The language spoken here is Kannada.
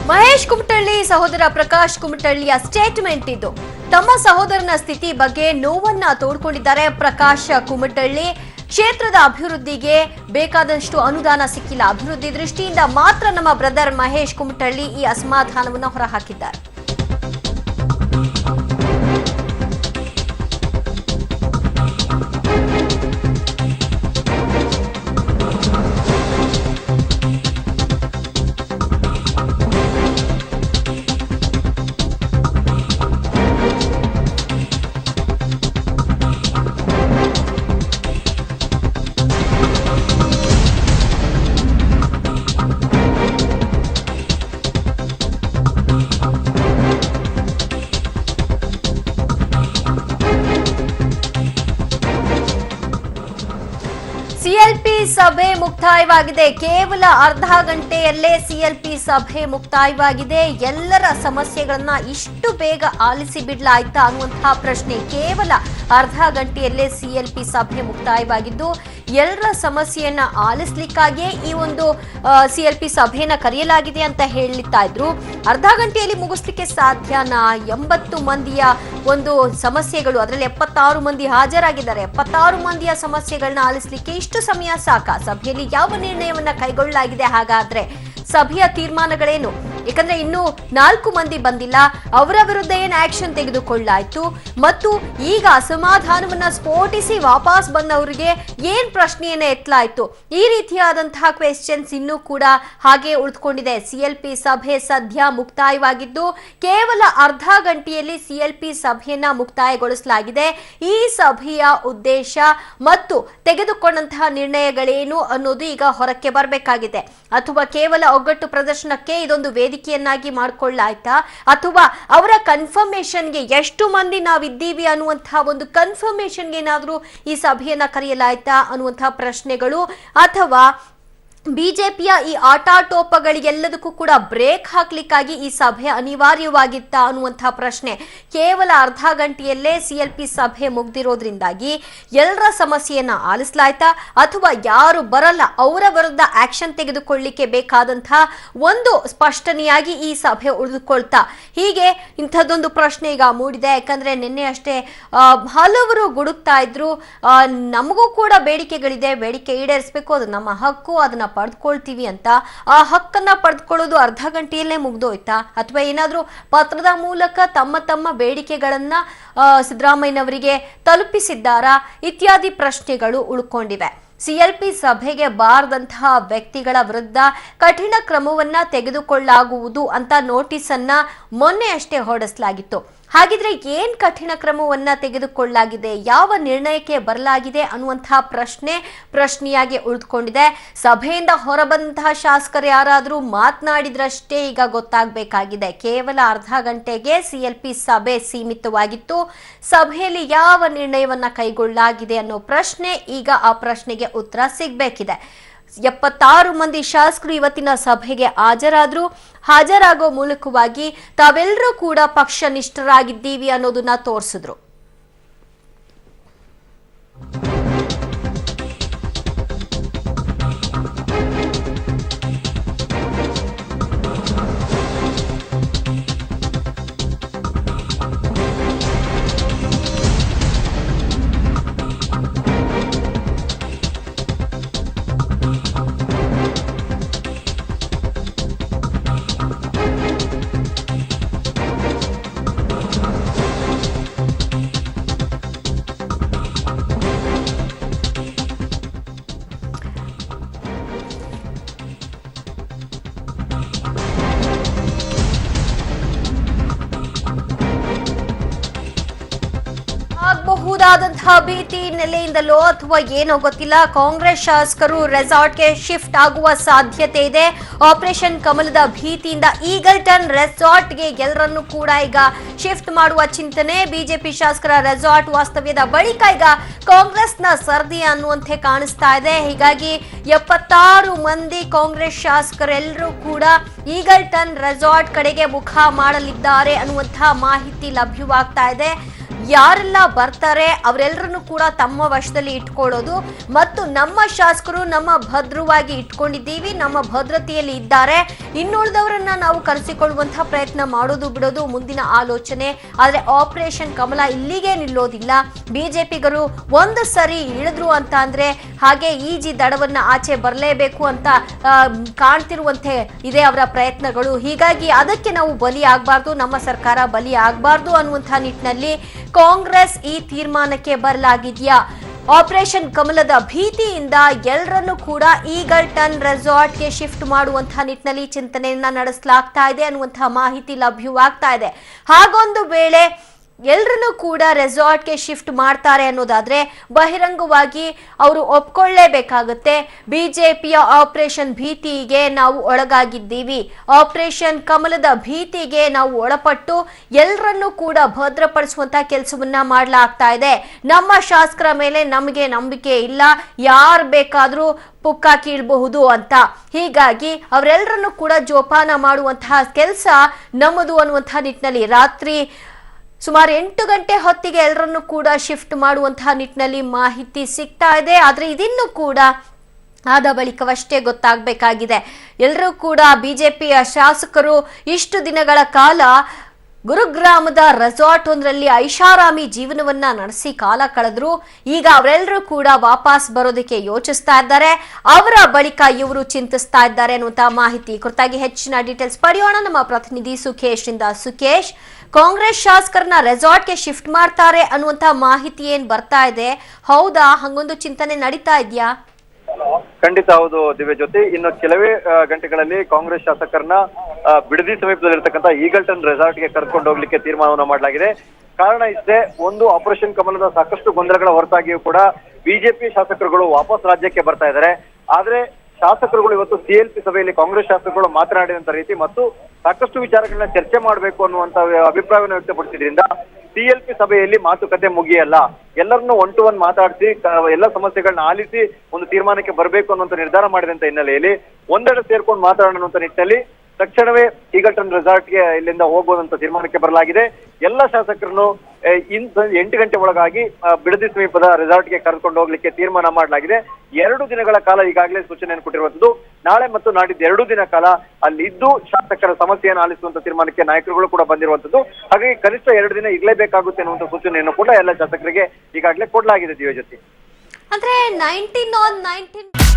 ಮಹೇಶ್ ಕುಮಟಳ್ಳಿ ಸಹೋದರ ಪ್ರಕಾಶ್ ಕುಮಟಳ್ಳಿಯ ಸ್ಟೇಟ್ಮೆಂಟ್ ಇದು. ತಮ್ಮ ಸಹೋದರನ ಸ್ಥಿತಿ ಬಗ್ಗೆ ನೋವನ್ನ ತೋಡ್ಕೊಂಡಿದ್ದಾರೆ ಪ್ರಕಾಶ್ ಕುಮಟಳ್ಳಿ. ಕ್ಷೇತ್ರದ ಅಭಿವೃದ್ಧಿಗೆ ಬೇಕಾದಷ್ಟು ಅನುದಾನ ಸಿಕ್ಕಿಲ್ಲ, ಅಭಿವೃದ್ಧಿ ದೃಷ್ಟಿಯಿಂದ ಮಾತ್ರ ನಮ್ಮ ಬ್ರದರ್ ಮಹೇಶ್ ಕುಮಟಳ್ಳಿ ಈ ಅಸಮಾಧಾನವನ್ನು ಹೊರಹಾಕಿದ್ದಾರೆ. ಸಿಎಲ್ಪಿ ಸಭೆ ಮುಕ್ತಾಯವಾಗಿದೆ. ಕೇವಲ ಅರ್ಧ ಗಂಟೆಯಲ್ಲೇ ಸಿಎಲ್ಪಿ ಸಭೆ ಮುಕ್ತಾಯವಾಗಿದೆ. ಎಲ್ಲರ ಸಮಸ್ಯೆಗಳನ್ನ ಇಷ್ಟು ಬೇಗ ಆಲಿಸಿ ಬಿಡ್ಲಾಯ್ತಾ ಅನ್ನುವಂತಹ ಪ್ರಶ್ನೆ. ಕೇವಲ ಅರ್ಧ ಗಂಟೆಯಲ್ಲೇ ಸಿಎಲ್ಪಿ ಸಭೆ ಮುಕ್ತಾಯವಾಗಿದ್ದು ಎಲ್ಲರ ಸಮಸ್ಯೆಯನ್ನ ಆಲಿಸ್ಲಿಕ್ಕಾಗಿಯೇ ಈ ಒಂದು ಸಿಎಲ್ಪಿ ಸಭೆಯನ್ನ ಕರೆಯಲಾಗಿದೆ ಅಂತ ಹೇಳ್ತಾ ಇದ್ರು. ಅರ್ಧ ಗಂಟೆಯಲ್ಲಿ ಮುಗಿಸ್ಲಿಕ್ಕೆ ಸಾಧ್ಯನಾ? 80 ಮಂದಿಯ ಒಂದು ಸಮಸ್ಯೆಗಳು, ಅದರಲ್ಲಿ 76 ಮಂದಿ ಹಾಜರಾಗಿದ್ದಾರೆ. 76 ಮಂದಿಯ ಸಮಸ್ಯೆಗಳನ್ನ ಆಲಿಸ್ಲಿಕ್ಕೆ ಇಷ್ಟು ಸಮಯ ಸಾಕ? ಸಭೆಯಲ್ಲಿ ಯಾವ ನಿರ್ಣಯವನ್ನ ಕೈಗೊಳ್ಳಲಾಗಿದೆ? ಹಾಗಾದ್ರೆ ಸಭೆಯ ತೀರ್ಮಾನಗಳೇನು? ಯಾಕಂದ್ರೆ ಇನ್ನು 4 ಮಂದಿ ಬಂದಿಲ್ಲ, ಅವರ ವಿರುದ್ಧ ಏನ್ ಆಕ್ಷನ್ ತೆಗೆದುಕೊಳ್ಳಾಯ್ತು ಮತ್ತು ಈಗ ಅಸಮಾಧಾನವನ್ನ ಸ್ಫೋಟಿಸಿ ವಾಪಸ್ ಬಂದವರಿಗೆ ಏನ್ ಪ್ರಶ್ನೆಯನ್ನ ಎತ್ತಲಾಯ್ತು? ಈ ರೀತಿಯಾದಂತಹ ಕ್ವೆಶ್ಚನ್ಸ್ ಇನ್ನೂ ಕೂಡ ಹಾಗೆ ಉಳಿದುಕೊಂಡಿದೆ. ಸಿಎಲ್ಪಿ ಸಭೆ ಸದ್ಯ ಮುಕ್ತಾಯವಾಗಿದ್ದು ಕೇವಲ ಅರ್ಧ ಗಂಟೆಯಲ್ಲಿ ಸಿಎಲ್ಪಿ ಸಭೆಯನ್ನ ಮುಕ್ತಾಯಗೊಳಿಸಲಾಗಿದೆ. ಈ ಸಭೆಯ ಉದ್ದೇಶ ಮತ್ತು ತೆಗೆದುಕೊಂಡಂತಹ ನಿರ್ಣಯಗಳೇನು ಅನ್ನೋದು ಈಗ ಹೊರಕ್ಕೆ ಬರಬೇಕಾಗಿದೆ. ಅಥವಾ ಕೇವಲ ಒಗ್ಗಟ್ಟು ಪ್ರದರ್ಶನಕ್ಕೆ ಇದೊಂದು ವೇದಿಕೆಯನ್ನಾಗಿ ಮಾಡಿಕೊಳ್ಳಾಯ್ತಾ? ಅಥವಾ ಅವರ ಕನ್ಫರ್ಮೇಶನ್ಗೆ ಎಷ್ಟು ಮಂದಿ ನಾವಿದ್ದೀವಿ ಅನ್ನುವಂತಹ ಒಂದು ಕನ್ಫರ್ಮೇಶನ್ಗೆ ಏನಾದರೂ ಈ ಸಭೆಯನ್ನ ಕರೆಯಲಾಯ್ತಾ ಅನ್ನುವಂತಹ ಪ್ರಶ್ನೆಗಳು, ಅಥವಾ ಬಿಜೆಪಿಯ ಈ ಆಟಾಟೋಪಗಳಿಗೆಲ್ಲದಕ್ಕೂ ಕೂಡ ಬ್ರೇಕ್ ಹಾಕ್ಲಿಕ್ಕಾಗಿ ಈ ಸಭೆ ಅನಿವಾರ್ಯವಾಗಿತ್ತ ಅನ್ನುವಂತಹ ಪ್ರಶ್ನೆ. ಕೇವಲ ಅರ್ಧ ಗಂಟೆಯಲ್ಲೇ ಸಿಎಲ್ಪಿ ಸಭೆ ಮುಗ್ದಿರೋದ್ರಿಂದಾಗಿ ಎಲ್ಲರ ಸಮಸ್ಯೆಯನ್ನ ಆಲಿಸಲಾಯ್ತಾ? ಅಥವಾ ಯಾರು ಬರಲ್ಲ ಅವರ ವಿರುದ್ಧ ಆಕ್ಷನ್ ತೆಗೆದುಕೊಳ್ಳಿಕ್ಕೆ ಬೇಕಾದಂತಹ ಒಂದು ಸ್ಪಷ್ಟನೆಯಾಗಿ ಈ ಸಭೆ ಉಳಿದುಕೊಳ್ತಾ? ಹೀಗೆ ಇಂಥದ್ದೊಂದು ಪ್ರಶ್ನೆ ಈಗ ಮೂಡಿದೆ. ಯಾಕಂದ್ರೆ ನಿನ್ನೆ ಅಷ್ಟೇ ಹಲವರು ಗುಡುಕ್ತಾ ಇದ್ರು, ನಮಗೂ ಕೂಡ ಬೇಡಿಕೆಗಳಿದೆ, ಬೇಡಿಕೆ ಈಡೇರಿಸಬೇಕು, ಅದು ನಮ್ಮ ಹಕ್ಕು, ಅದನ್ನ ಪಡೆದುಕೊಳ್ತೀವಿ ಅಂತ. ಆ ಹಕ್ಕನ್ನ ಪಡೆದುಕೊಳ್ಳೋದು ಅರ್ಧ ಗಂಟೆಯಲ್ಲೇ ಮುಗ್ದೋಯ್ತಾ? ಅಥವಾ ಏನಾದ್ರೂ ಪತ್ರದ ಮೂಲಕ ತಮ್ಮ ಬೇಡಿಕೆಗಳನ್ನ ಸಿದ್ದರಾಮಯ್ಯನವರಿಗೆ ತಲುಪಿಸಿದ್ದಾರಾ? ಇತ್ಯಾದಿ ಪ್ರಶ್ನೆಗಳು ಉಳ್ಕೊಂಡಿವೆ. ಸಿಎಲ್ಪಿ ಸಭೆಗೆ ಬಾರದಂತಹ ವ್ಯಕ್ತಿಗಳ ವಿರುದ್ಧ ಕಠಿಣ ಕ್ರಮವನ್ನ ತೆಗೆದುಕೊಳ್ಳಲಾಗುವುದು ಅಂತ ನೋಟಿಸ್ ಅನ್ನ ಮೊನ್ನೆ ಅಷ್ಟೇ ಹೊರಡಿಸಲಾಗಿತ್ತು. ಹಾಗಿದ್ರೆ ಏನ್ ಕಠಿಣ ಕ್ರಮವನ್ನ ತೆಗೆದುಕೊಳ್ಳಲಾಗಿದೆ, ಯಾವ ನಿರ್ಣಯಕ್ಕೆ ಬರಲಾಗಿದೆ ಅನ್ನುವಂತಹ ಪ್ರಶ್ನೆಯಾಗಿ ಉಳಿದುಕೊಂಡಿದೆ. ಸಭೆಯಿಂದ ಹೊರಬಂದಂತಹ ಶಾಸಕರು ಯಾರಾದರೂ ಮಾತನಾಡಿದ್ರಷ್ಟೇ ಈಗ ಗೊತ್ತಾಗಬೇಕಾಗಿದೆ. ಕೇವಲ ಅರ್ಧ ಗಂಟೆಗೆ ಸಿಎಲ್ಪಿ ಸಭೆ ಸೀಮಿತವಾಗಿತ್ತು. ಸಭೆಯಲ್ಲಿ ಯಾವ ನಿರ್ಣಯವನ್ನ ಕೈಗೊಳ್ಳಲಾಗಿದೆ ಅನ್ನೋ ಪ್ರಶ್ನೆ, ಈಗ ಆ ಪ್ರಶ್ನೆಗೆ ಉತ್ತರ ಸಿಗಬೇಕಿದೆ. 76 ಮಂದಿ ಶಾಸಕರು ಇವತ್ತಿನ ಸಭೆಗೆ ಹಾಜರಾಗೋ ಮೂಲಕವಾಗಿ ತಾವೆಲ್ಲರೂ ಕೂಡ ಪಕ್ಷ ನಿಷ್ಠರಾಗಿದ್ದೀವಿ ಅನ್ನೋದನ್ನ ತೋರಿಸಿದ್ರು. ಆಗಬಹುದಾದಂತಹ ಭೀತಿ ನೆಲೆಯಿಂದಲೋ ಅಥವಾ ಏನೋ ಗೊತ್ತಿಲ್ಲ, ಕಾಂಗ್ರೆಸ್ ಶಾಸಕರು ರೆಸಾರ್ಟ್ಗೆ ಶಿಫ್ಟ್ ಆಗುವ ಸಾಧ್ಯತೆ ಇದೆ. ಆಪರೇಷನ್ ಕಮಲದ ಭೀತಿಯಿಂದ ಈಗಲ್ಟನ್ ರೆಸಾರ್ಟ್ಗೆ ಎಲ್ಲರನ್ನೂ ಕೂಡ ಈಗ ಶಿಫ್ಟ್ ಮಾಡುವ ಚಿಂತನೆ. ಬಿಜೆಪಿ ಶಾಸಕರ ರೆಸಾರ್ಟ್ ವಾಸ್ತವ್ಯದ ಬಳಿಕ ಈಗ ಕಾಂಗ್ರೆಸ್ನ ಸರ್ದಿ ಅನ್ನುವಂತೆ ಕಾಣಿಸ್ತಾ ಇದೆ. ಹೀಗಾಗಿ 76 ಮಂದಿ ಕಾಂಗ್ರೆಸ್ ಶಾಸಕರೆಲ್ಲರೂ ಕೂಡ ಈಗಲ್ಟನ್ ರೆಸಾರ್ಟ್ ಕಡೆಗೆ ಮುಖ ಮಾಡಲಿದ್ದಾರೆ ಅನ್ನುವಂತಹ ಮಾಹಿತಿ ಲಭ್ಯವಾಗ್ತಾ ಇದೆ. ಯಾರೆಲ್ಲ ಬರ್ತಾರೆ ಅವರೆಲ್ಲರನ್ನು ಕೂಡ ತಮ್ಮ ವಶದಲ್ಲಿ ಇಟ್ಕೊಳ್ಳೋದು ಮತ್ತು ನಮ್ಮ ಶಾಸಕರು ನಮ್ಮ ಭದ್ರವಾಗಿ ಇಟ್ಕೊಂಡಿದ್ದೀವಿ, ನಮ್ಮ ಭದ್ರತೆಯಲ್ಲಿ ಇದ್ದಾರೆ, ಇನ್ನುಳಿದವರನ್ನ ನಾವು ಕರೆಸಿಕೊಳ್ಳುವಂತಹ ಪ್ರಯತ್ನ ಮಾಡೋದು ಬಿಡೋದು ಮುಂದಿನ ಆಲೋಚನೆ. ಆದ್ರೆ ಆಪರೇಷನ್ ಕಮಲ ಇಲ್ಲಿಗೆ ನಿಲ್ಲೋದಿಲ್ಲ. ಬಿಜೆಪಿಗರು ಒಂದು ಸರಿ ಇಳಿದ್ರು ಅಂತ ಅಂದ್ರೆ ಹಾಗೆ ಈಜಿ ದಡವನ್ನ ಆಚೆ ಬರಲೇಬೇಕು ಅಂತ ಕಾಣ್ತಿರುವಂತೆ ಇದೆ ಅವರ ಪ್ರಯತ್ನಗಳು. ಹೀಗಾಗಿ ಅದಕ್ಕೆ ನಾವು ಬಲಿ ಆಗಬಾರ್ದು, ನಮ್ಮ ಸರ್ಕಾರ ಬಲಿ ಆಗಬಾರ್ದು ಅನ್ನುವಂತಹ ನಿಟ್ಟಿನಲ್ಲಿ ಕಾಂಗ್ರೆಸ್ ಈ ತೀರ್ಮಾನಕ್ಕೆ ಬರಲಾಗಿದೆಯಾ? ಆಪರೇಷನ್ ಕಮಲದ ಭೀತಿಯಿಂದ ಎಲ್ಲರನ್ನೂ ಕೂಡ ಈಗಲ್ಟನ್ ರೆಸಾರ್ಟ್ಗೆ ಶಿಫ್ಟ್ ಮಾಡುವಂತಹ ನಿಟ್ಟಿನಲ್ಲಿ ಚಿಂತನೆಯನ್ನ ನಡೆಸಲಾಗ್ತಾ ಇದೆ ಅನ್ನುವಂತಹ ಮಾಹಿತಿ ಲಭ್ಯವಾಗ್ತಾ ಇದೆ. ಹಾಗೊಂದು ವೇಳೆ ಎಲ್ಲರನ್ನೂ ಕೂಡ ರೆಸಾರ್ಟ್ಗೆ ಶಿಫ್ಟ್ ಮಾಡ್ತಾರೆ ಅನ್ನೋದಾದ್ರೆ ಬಹಿರಂಗವಾಗಿ ಅವರು ಒಪ್ಕೊಳ್ಳೇಬೇಕಾಗುತ್ತೆ. ಬಿಜೆಪಿಯ ಆಪರೇಷನ್ ಭೀತಿಗೆ ನಾವು ಒಳಗಾಗಿದ್ದೀವಿ, ಆಪರೇಷನ್ ಕಮಲದ ಭೀತಿಗೆ ನಾವು ಒಳಪಟ್ಟು ಎಲ್ಲರನ್ನೂ ಕೂಡ ಭದ್ರಪಡಿಸುವಂತ ಕೆಲಸವನ್ನ ಮಾಡಲಾಗ್ತಾ ಇದೆ. ನಮ್ಮ ಶಾಸಕರ ಮೇಲೆ ನಮಗೆ ನಂಬಿಕೆ ಇಲ್ಲ, ಯಾರು ಬೇಕಾದ್ರೂ ಪುಕ್ಕ ಕೀಳ್ಬಹುದು ಅಂತ. ಹೀಗಾಗಿ ಅವರೆಲ್ಲರನ್ನೂ ಕೂಡ ಜೋಪಾನ ಮಾಡುವಂತಹ ಕೆಲಸ ನಮ್ಮದು ಅನ್ನುವಂತಹ ನಿಟ್ಟಿನಲ್ಲಿ ರಾತ್ರಿ ಸುಮಾರು 8 ಗಂಟೆ ಹೊತ್ತಿಗೆ ಎಲ್ಲರನ್ನೂ ಕೂಡ ಶಿಫ್ಟ್ ಮಾಡುವಂತಹ ನಿಟ್ಟಿನಲ್ಲಿ ಮಾಹಿತಿ ಸಿಗ್ತಾ ಇದೆ. ಆದ್ರೆ ಇದನ್ನು ಕೂಡ ಆದ ಬಳಿಕವಷ್ಟೇ ಗೊತ್ತಾಗಬೇಕಾಗಿದೆ. ಎಲ್ಲರೂ ಕೂಡ ಬಿಜೆಪಿಯ ಶಾಸಕರು ಇಷ್ಟು ದಿನಗಳ ಕಾಲ ಗುರುಗ್ರಾಮದ ರೆಸಾರ್ಟ್ ಒಂದರಲ್ಲಿ ಐಷಾರಾಮಿ ಜೀವನವನ್ನ ನಡೆಸಿ ಕಾಲ ಕಳೆದ್ರು. ಈಗ ಅವರೆಲ್ಲರೂ ಕೂಡ ವಾಪಸ್ ಬರೋದಕ್ಕೆ ಯೋಚಿಸ್ತಾ ಇದ್ದಾರೆ. ಅವರ ಬಳಿಕ ಇವರು ಚಿಂತಿಸ್ತಾ ಇದ್ದಾರೆ ಅನ್ನುವಂತಹ ಮಾಹಿತಿ ಕುರಿತಾಗಿ ಹೆಚ್ಚಿನ ಡೀಟೇಲ್ಸ್ ಪಡೆಯೋಣ ನಮ್ಮ ಪ್ರತಿನಿಧಿ ಸುಖೇಶ್ ಇಂದ. ಸುಖೇಶ್, ಕಾಂಗ್ರೆಸ್ ಶಾಸಕರನ್ನ ರೆಸಾರ್ಟ್ಗೆ ಶಿಫ್ಟ್ ಮಾಡ್ತಾರೆ ಅನ್ನುವಂತ ಮಾಹಿತಿ ಏನ್ ಬರ್ತಾ ಇದೆ, ಹೌದಾ? ಹಂಗೊಂದು ಚಿಂತನೆ ನಡೀತಾ ಇದೆಯಾ? ಖಂಡಿತ ಹೌದು ದಿವ್ಯ ಜ್ಯೋತಿ. ಇನ್ನು ಕೆಲವೇ ಗಂಟೆಗಳಲ್ಲಿ ಕಾಂಗ್ರೆಸ್ ಶಾಸಕರನ್ನ ಬಿಡದಿ ಸಮೀಪದಲ್ಲಿರ್ತಕ್ಕಂಥ ಈಗಲ್ಟನ್ ರೆಸಾರ್ಟ್ಗೆ ಕರ್ಕೊಂಡು ಹೋಗ್ಲಿಕ್ಕೆ ತೀರ್ಮಾನವನ್ನು ಮಾಡಲಾಗಿದೆ. ಕಾರಣ ಇಷ್ಟೇ, ಒಂದು ಆಪರೇಷನ್ ಕಮಲದ ಸಾಕಷ್ಟು ಗೊಂದಲಗಳ ಹೊರತಾಗಿಯೂ ಕೂಡ ಬಿಜೆಪಿ ಶಾಸಕರುಗಳು ವಾಪಸ್ ರಾಜ್ಯಕ್ಕೆ ಬರ್ತಾ ಇದ್ದಾರೆ. ಆದ್ರೆ ಶಾಸಕರುಗಳು ಇವತ್ತು ಸಿಎಲ್ಪಿ ಸಭೆಯಲ್ಲಿ ಕಾಂಗ್ರೆಸ್ ಶಾಸಕರುಗಳು ಮಾತನಾಡಿದಂತ ರೀತಿ ಮತ್ತು ಸಾಕಷ್ಟು ವಿಚಾರಗಳನ್ನ ಚರ್ಚೆ ಮಾಡಬೇಕು ಅನ್ನುವಂತ ಅಭಿಪ್ರಾಯವನ್ನು ವ್ಯಕ್ತಪಡಿಸಿದ್ರಿಂದ ಸಿಎಲ್ಪಿ ಸಭೆಯಲ್ಲಿ ಮಾತುಕತೆ ಮುಗಿಯಲ್ಲ, ಎಲ್ಲರನ್ನೂ ಒನ್ ಟು ಒನ್ ಮಾತಾಡಿಸಿ ಎಲ್ಲ ಸಮಸ್ಯೆಗಳನ್ನ ಆಲಿಸಿ ಒಂದು ತೀರ್ಮಾನಕ್ಕೆ ಬರಬೇಕು ಅನ್ನುವಂತ ನಿರ್ಧಾರ ಮಾಡಿದಂತ ಹಿನ್ನೆಲೆಯಲ್ಲಿ ಒಂದೆಡೆ ಸೇರ್ಕೊಂಡು ಮಾತಾಡೋಣ ನಿಟ್ಟಿನಲ್ಲಿ ತಕ್ಷಣವೇ ಈಗಲ್ಟನ್ ರೆಸಾರ್ಟ್ಗೆ ಇಲ್ಲಿಂದ ಹೋಗ್ಬೋದಂತ ತೀರ್ಮಾನಕ್ಕೆ ಬರಲಾಗಿದೆ. ಎಲ್ಲ ಶಾಸಕರನ್ನು 8 ಗಂಟೆ ಒಳಗಾಗಿ ಬಿಡದಿ ಸಮೀಪದ ರೆಸಾರ್ಟ್ಗೆ ಕರೆದುಕೊಂಡು ಹೋಗ್ಲಿಕ್ಕೆ ತೀರ್ಮಾನ ಮಾಡಲಾಗಿದೆ. 2 ದಿನಗಳ ಕಾಲ ಈಗಾಗಲೇ ಸೂಚನೆಯನ್ನು ಕೊಟ್ಟಿರುವಂತದ್ದು. ನಾಳೆ ಮತ್ತು ನಾಡಿದ್ದು 2 ದಿನ ಕಾಲ ಅಲ್ಲಿ ಇದ್ದು ಶಾಸಕರ ಸಮಸ್ಯೆಯನ್ನು ಆಲಿಸುವಂತ ತೀರ್ಮಾನಕ್ಕೆ ನಾಯಕರುಗಳು ಕೂಡ ಬಂದಿರುವಂತದ್ದು. ಹಾಗಾಗಿ ಕನಿಷ್ಠ 2 ದಿನ ಇರಲೇಬೇಕಾಗುತ್ತೆ ಅನ್ನುವಂತ ಸೂಚನೆಯನ್ನು ಕೂಡ ಎಲ್ಲ ಶಾಸಕರಿಗೆ ಈಗಾಗಲೇ ಕೊಡಲಾಗಿದೆ ದಿವ್ಯ ಜೊತೆ. ಅಂದ್ರೆ 19 on 19